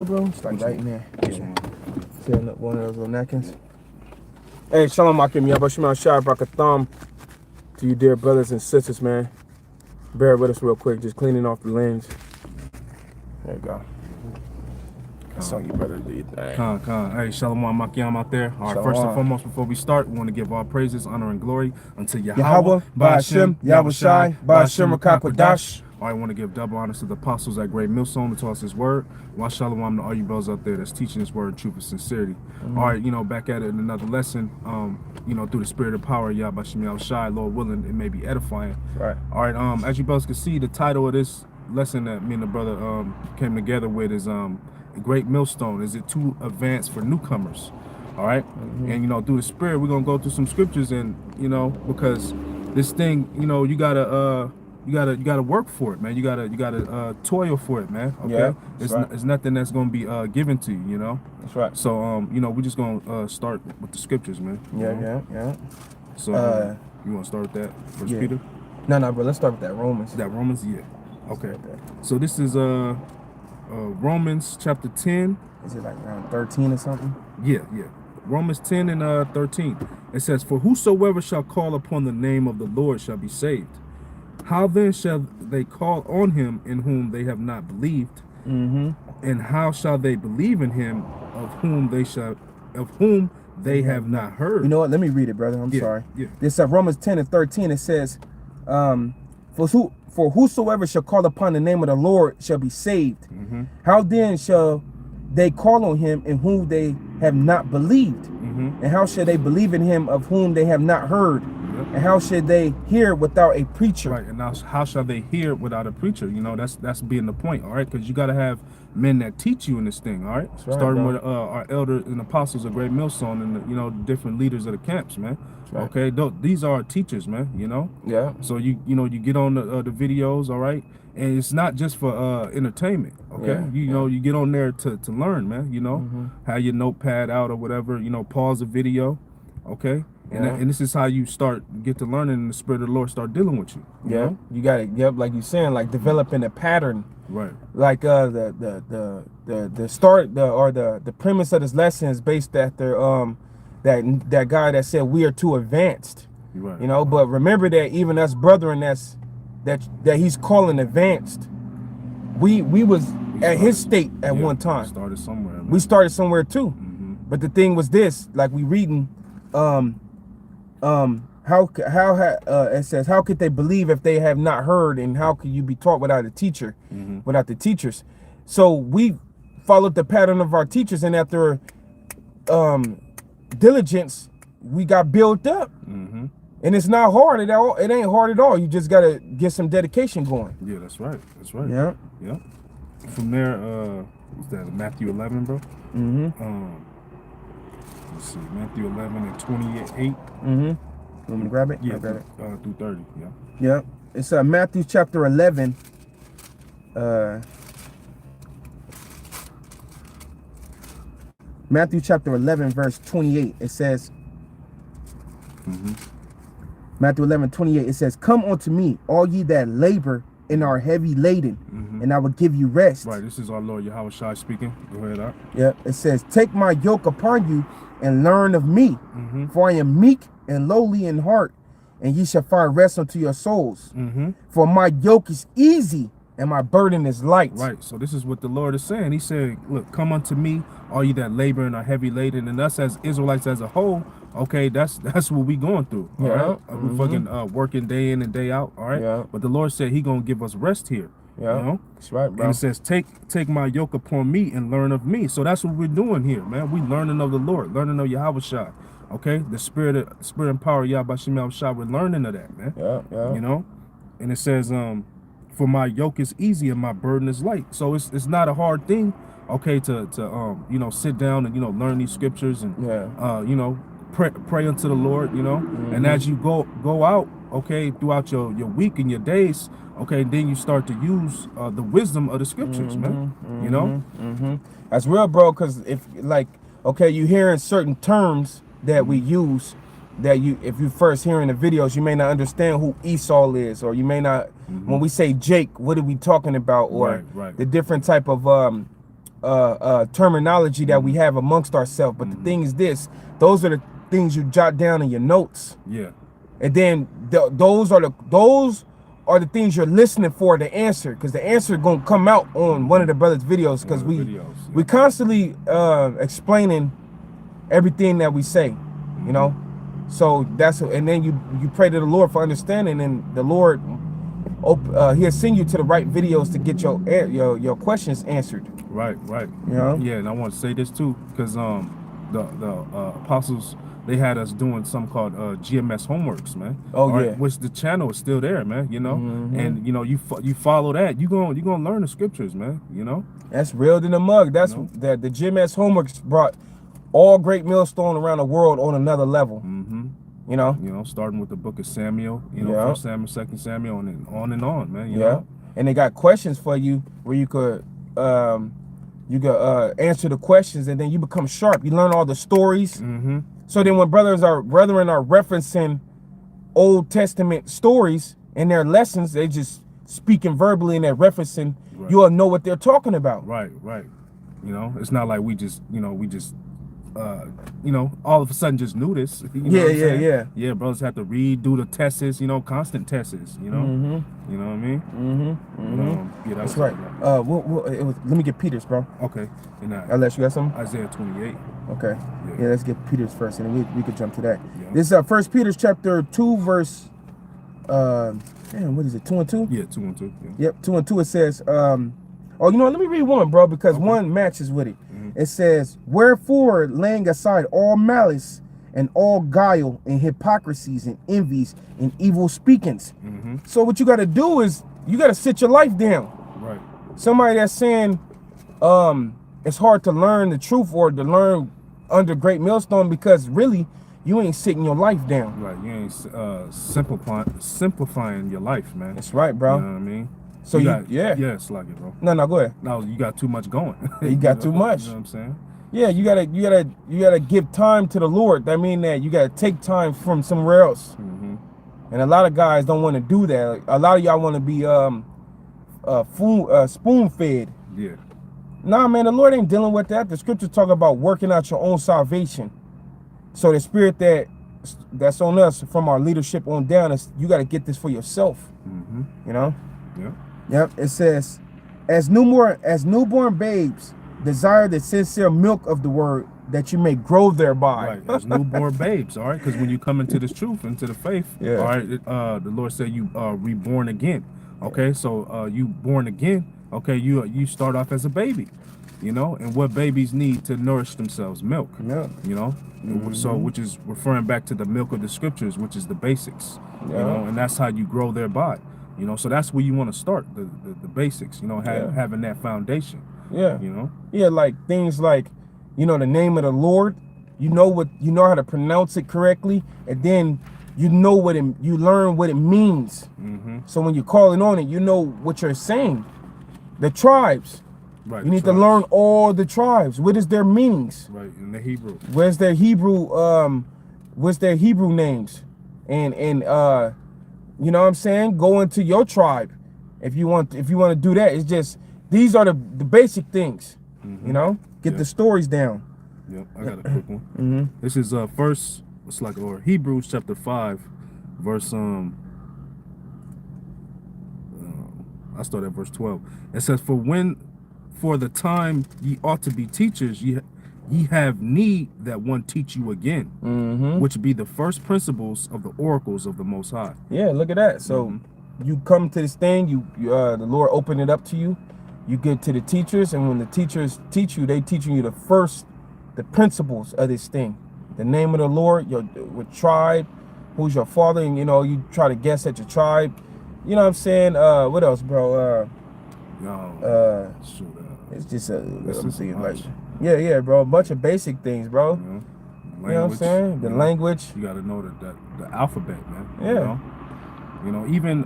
Bro, start right in there. Yeah. Setting up one of those little napkins. Hey, Shalom Akim, Yabashima Shah Brakatham to you, dear brothers and sisters, man. Bear with us real quick, just cleaning off the lens. There you go. That's on you, brother. Khan. Hey, Shalom Makiam out there. All right, first and foremost, before we start, we want to give all praises, honor, and glory unto Yahweh, Ba'ashem, Yahushai, Ba'ashem Rakakwadash. I want to give double honors to the apostles at Greatmillstone to taught us his word. Wa shalom to all you brothers out there that's teaching his word in truth and sincerity. All right, back at it in another lesson, through the spirit of power, Yahbashim Yahushai, Lord willing, it may be edifying. Right. All right, as you brothers can see, the title of this lesson that me and the brother came together with is Greatmillstone. Is it too advanced for newcomers? All right. And through the spirit, we're gonna go through some scriptures, and because this thing, you gotta work for it, man. You gotta toil for it, man. Okay. Yeah, it's nothing that's gonna be given to you. That's right. So we're just gonna start with the scriptures, man. Yeah. So you want to start with that First Peter? No, bro. Let's start with that Romans. That Romans, yeah. Okay. So this is Romans chapter 10. Is it like around 13 or something? Yeah. Romans 10 and 13. It says, "For whosoever shall call upon the name of the Lord shall be saved. How then shall they call on him in whom they have not believed? And how shall they believe in him of whom they have not heard?" You know what? Let me read it, brother. I'm sorry. Yeah. This Romans 10 and 13. It says, For whosoever shall call upon the name of the Lord shall be saved. How then shall they call on him in whom they have not believed? And how shall they believe in him of whom they have not heard? And how should they hear without a preacher? Right, and now how shall they hear without a preacher? That's being the point, all right? Because you got to have men that teach you in this thing, all right? Right, starting bro. with our elders and apostles of Greatmillstone and the different leaders of the camps, man. Right. Okay, these are our teachers, man. Yeah. So you get on the videos, all right, and it's not just for entertainment. Okay, you get on there to learn, man. Have your notepad out or whatever. Pause the video, okay. And this is how you get to learning, and the spirit of the Lord start dealing with you. You got it. Yep, like you're saying, like developing a pattern. Right. Like the start the premise of this lesson is based after that guy that said we are too advanced. Right. But remember that even us brethren that he's calling advanced, we was at his state at one time. Started somewhere. Man. We started somewhere too. But the thing was this, like we reading it says, how could they believe if they have not heard, and how could you be taught without a teacher, without the teachers? So we followed the pattern of our teachers, and after diligence, we got built up. And it's not hard at all. It ain't hard at all. You just gotta get some dedication going. Yeah, that's right. Yeah. From there, what's that? Matthew 11, bro. Let's see, Matthew 11 and 28. You want me to grab it? Yeah, I'll grab it. Through 30. Yeah. It's Matthew chapter 11. Matthew chapter 11, verse 28. It says, Matthew 11, 28. It says, "Come unto me, all ye that labor and are heavy laden, and I will give you rest." Right. This is our Lord Yahweh Shai speaking. Go ahead, out. Yeah. It says, "Take my yoke upon you and learn of me, for I am meek and lowly in heart, and ye shall find rest unto your souls. For my yoke is easy and my burden is light." Right. So this is what the Lord is saying. He said, look, come unto me, all you that labor and are heavy laden. And us as Israelites as a whole, okay, that's what we going through. All right. We fucking working day in and day out. All right. Yeah. But the Lord said he gonna give us rest here. That's right, bro. And it says, take my yoke upon me and learn of me. So that's what we're doing here, man. We learning of the Lord, learning of Yahweh Shai. Okay, the spirit and power of Yahbashim Yahushai, we're learning of that, man. Yeah. And it says, for my yoke is easy and my burden is light. So it's not a hard thing, okay, to sit down and learn these scriptures and pray unto the Lord, and as you go out, okay, throughout your week and your days, okay, then you start to use the wisdom of the scriptures, man. That's real, bro. Because if you hearing certain terms that we use that if you first hearing the videos, you may not understand who Esau is, or you may not when we say Jake, what are we talking about, or right. the different type of terminology that we have amongst ourselves. But the thing is this: those are the things you jot down in your notes. Yeah. And then those are the things you're listening for the answer, because the answer gonna come out on one of the brothers' videos, because we constantly explaining everything that we say, you know. So and then you pray to the Lord for understanding, and the Lord he'll send you to the right videos to get your questions answered. Right. You know. Yeah, and I want to say this too, because the apostles, they had us doing something called GMS homeworks, man. Oh, yeah. Right, which the channel is still there, man. You know, and you know you follow that, you gonna learn the scriptures, man. You know. That's real in the mug. That's that the GMS homeworks brought all Great Millstone around the world on another level. You know, starting with the book of Samuel, you know, First Samuel, Second Samuel, and then on, man. You know? And they got questions for you where you could answer the questions, and then you become sharp. You learn all the stories. So then when brethren are referencing Old Testament stories in their lessons, they just speaking verbally and they're referencing. Right. You'll know what they're talking about. Right. You know, it's not like we just all of a sudden just knew this. You know yeah, brothers have to read, do the tests, constant tests, you know. You know what I mean? Yeah, that's right. Let me get Peter's, bro. Okay. Unless you got something? Isaiah 28. Okay. Yeah, let's get Peter's first, and then we could jump to that. Yeah. This is 1 Peter chapter 2, verse what is it, 2 and 2? Yeah, 2 and 2. Yeah. Yep, 2 and 2. It says, let me read one, bro, because one matches with it. It says, wherefore, laying aside all malice and all guile and hypocrisies and envies and evil speakings. So what you got to do is you got to sit your life down. Right. Somebody that's saying it's hard to learn the truth or to learn under Great Millstone because really you ain't sitting your life down. Right. You ain't simplifying your life, man. That's right, bro. You know what I mean? So it's like it, bro. No, go ahead. No, you got too much going. You got too much. You know what I'm saying? Yeah, you gotta give time to the Lord. That means that you gotta take time from somewhere else. And a lot of guys don't want to do that. A lot of y'all want to be spoon fed. Yeah. Nah, man, the Lord ain't dealing with that. The scriptures talk about working out your own salvation. So the spirit that's on us from our leadership on down is you got to get this for yourself. You know. Yeah. Yep, it says, as newborn babes, desire the sincere milk of the word, that you may grow thereby. Right, as newborn babes, all right? Because when you come into this truth, into the faith, all right, the Lord said you are reborn again. Okay, so you born again, okay, you start off as a baby, you know, and what babies need to nourish themselves, milk. Yeah. You know, so which is referring back to the milk of the scriptures, which is the basics, you know, and that's how you grow thereby. You know, so that's where you want to start, the basics, you know, having that foundation. Yeah. You know? Yeah, like things like, the name of the Lord, you know how to pronounce it correctly, and then you learn what it means. So when you're calling on it, you know what you're saying. The tribes. Right. You need to learn all the tribes. What is their meanings? Right, in the Hebrew. What's their Hebrew names? And you know what I'm saying? Go into your tribe if you want to do that. It's just these are the basic things. You know? Get the stories down. Yep, I got a quick one. This is Hebrews chapter 5, verse I start at verse 12. It says, for the time ye ought to be teachers, ye have need that one teach you again, which be the first principles of the oracles of the Most High. Yeah, look at that. So you come to this thing, the Lord open it up to you. You get to the teachers, and when the teachers teach you, they teaching you the principles of this thing. The name of the Lord, what tribe, who's your father, and you try to guess at your tribe. You know what I'm saying? What else, bro? It's just yeah, bro. A bunch of basic things, bro. You know what I'm saying? The language. You got to know the alphabet, man. Yeah. You know, even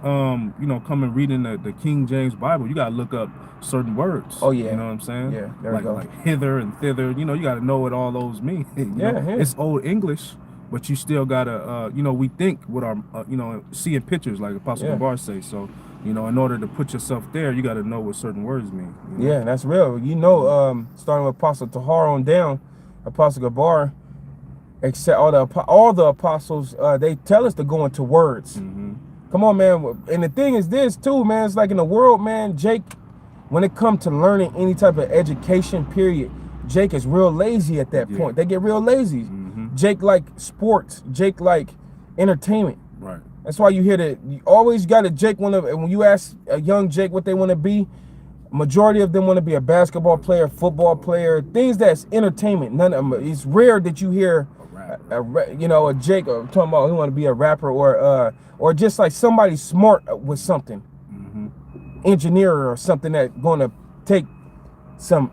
coming reading the King James Bible, you got to look up certain words. Oh yeah. You know what I'm saying? Yeah. There we go. Like hither and thither. You know, you got to know what all those mean. It's old English, but you still gotta we think with our seeing pictures, like Apostle Gabar say. So You know, in order to put yourself there, you got to know what certain words mean. You know? Yeah, that's real. You know, starting with Apostle Tahar on down, Apostle Gabar, except all the apostles, they tell us to go into words. Come on, man. And the thing is this too, man. It's like in the world, man, Jake, when it comes to learning any type of education, period, Jake is real lazy at that point. They get real lazy. Jake like sports. Jake like entertainment. Right. That's why you hear that you always got a Jake when you ask a young Jake what they want to be, majority of them want to be a basketball player, football player, things that's entertainment. It's rare that you hear a Jake talking about he want to be a rapper or just like somebody smart with something, engineer or something that going to take some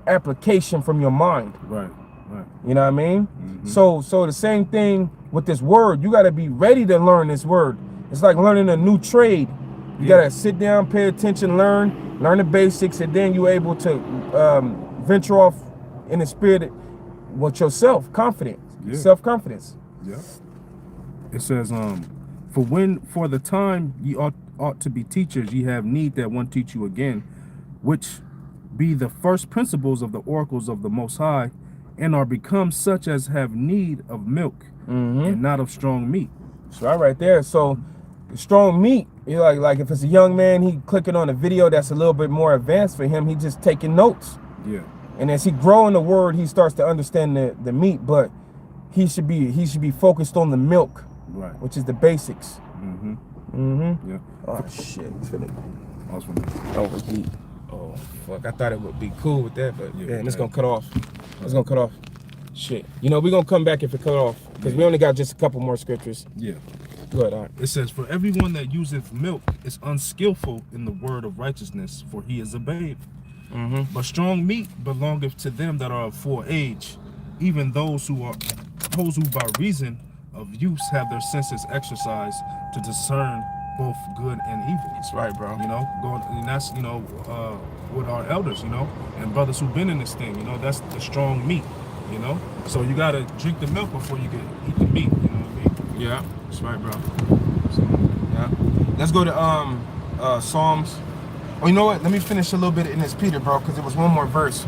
application from your mind. Right. You know what I mean? So the same thing with this word. You got to be ready to learn this word. It's like learning a new trade. You got to sit down, pay attention, learn the basics, and then you're able to venture off in the spirit with yourself, self-confidence. Yeah. It says, for the time ye ought to be teachers, ye have need that one teach you again, which be the first principles of the oracles of the Most High, and are become such as have need of milk and not of strong meat. That's right there. So strong meat, you like if it's a young man, he clicking on a video that's a little bit more advanced for him, he just taking notes. Yeah. And as he grow in the word, he starts to understand the meat, but he should be focused on the milk, right, which is the basics. Yeah. Oh shit, it's finna Awesome. Oh fuck, I thought it would be cool with that, but yeah, it's gonna cut off. It's gonna cut off. Shit. You know, we're gonna come back if it cut off, because we only got just a couple more scriptures. Yeah. Good, all right. It says, for everyone that useth milk is unskillful in the word of righteousness, for he is a babe. But strong meat belongeth to them that are of full age, even those who by reason of use have their senses exercised to discern both good and evil. That's right, bro. You know, and that's, with our elders, and brothers who've been in this thing, that's the strong meat, So you gotta drink the milk before you can eat the meat, you know what I mean? Yeah, that's right, bro. So, yeah. Let's go to Psalms. Oh, you know what? Let me finish a little bit in this Peter, bro, because there was one more verse.